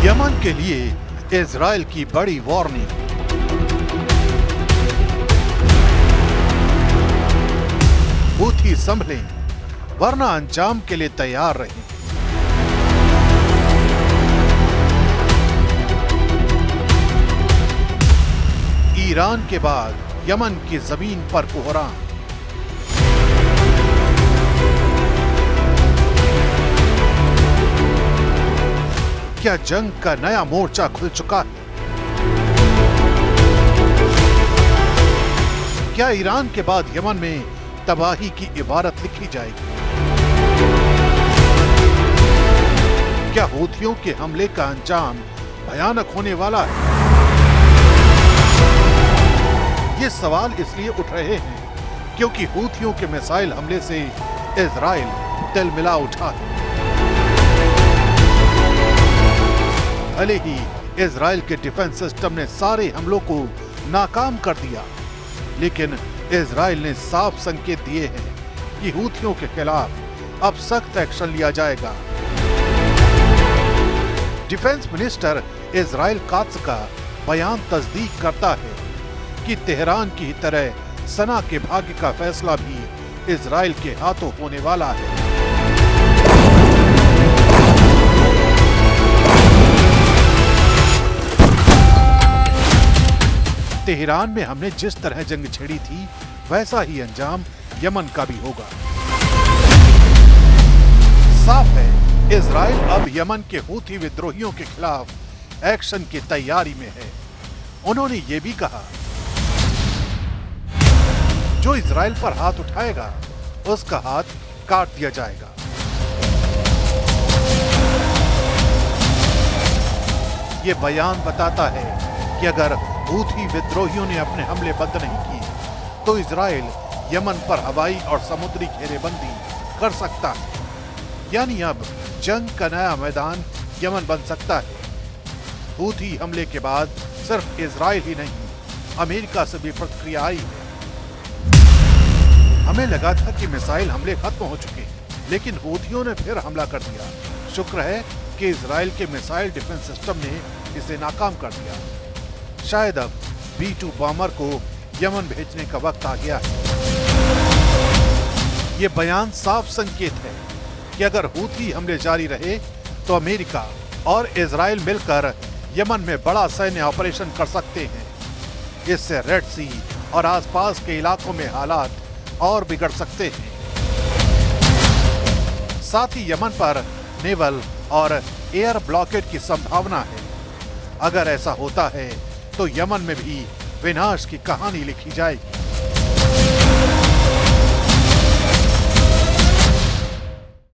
Yemen के लिए Israel की बड़ी वार्निंग। हूथी संभलें, वरना अंजाम के लिए तैयार रहें। ईरान के बाद यमन की जमीन पर कोहराम। क्या जंग का नया मोर्चा खुल चुका है? क्या ईरान के बाद यमन में तबाही की इबारत लिखी जाएगी? क्या हूथियों के हमले का अंजाम भयानक होने वाला है? ये सवाल इसलिए उठ रहे हैं क्योंकि हूथियों के मिसाइल हमले से इजराइल तिलमिला उठा है। भले ही इजराइल के डिफेंस सिस्टम ने सारे हमलों को नाकाम कर दिया, लेकिन इजराइल ने साफ संकेत दिए हैं कि हूथियों के खिलाफ अब सख्त एक्शन लिया जाएगा। डिफेंस मिनिस्टर इजराइल कात्स का बयान तस्दीक करता है कि तेहरान की तरह सना के भाग्य का फैसला भी इजराइल के हाथों होने वाला है। तेहरान में हमने जिस तरह जंग छेड़ी थी, वैसा ही अंजाम यमन का भी होगा। साफ है, इजराइल अब यमन के हूथी विद्रोहियों के खिलाफ एक्शन की तैयारी में है। उन्होंने ये भी कहा, जो इजराइल पर हाथ उठाएगा उसका हाथ काट दिया जाएगा। ये बयान बताता है कि अगर हूथी विद्रोहियों ने अपने हमले बंद नहीं किए तो इजराइल यमन पर हवाई और समुद्री घेरेबंदी कर सकता है। यानी अब जंग का नया मैदान यमन बन सकता है। हूथी हमले के बाद सिर्फ इजराइल ही नहीं, अमेरिका से भी प्रतिक्रिया आई है। हमें लगा था कि मिसाइल हमले खत्म हो चुके हैं, लेकिन हूथियों ने फिर हमला कर दिया। शुक्र है कि इजराइल के मिसाइल डिफेंस सिस्टम ने इसे नाकाम कर दिया। शायद अब B-2 बॉम्बर को यमन भेजने का वक्त आ गया है। ये बयान साफ संकेत है कि अगर हूथी हमले जारी रहे तो अमेरिका और इजराइल मिलकर यमन में बड़ा सैन्य ऑपरेशन कर सकते हैं। इससे रेड सी और आसपास के इलाकों में हालात और बिगड़ सकते हैं। साथ ही यमन पर नेवल और एयर ब्लॉकेड की संभावना है। अगर ऐसा होता है तो यमन में भी विनाश की कहानी लिखी जाएगी।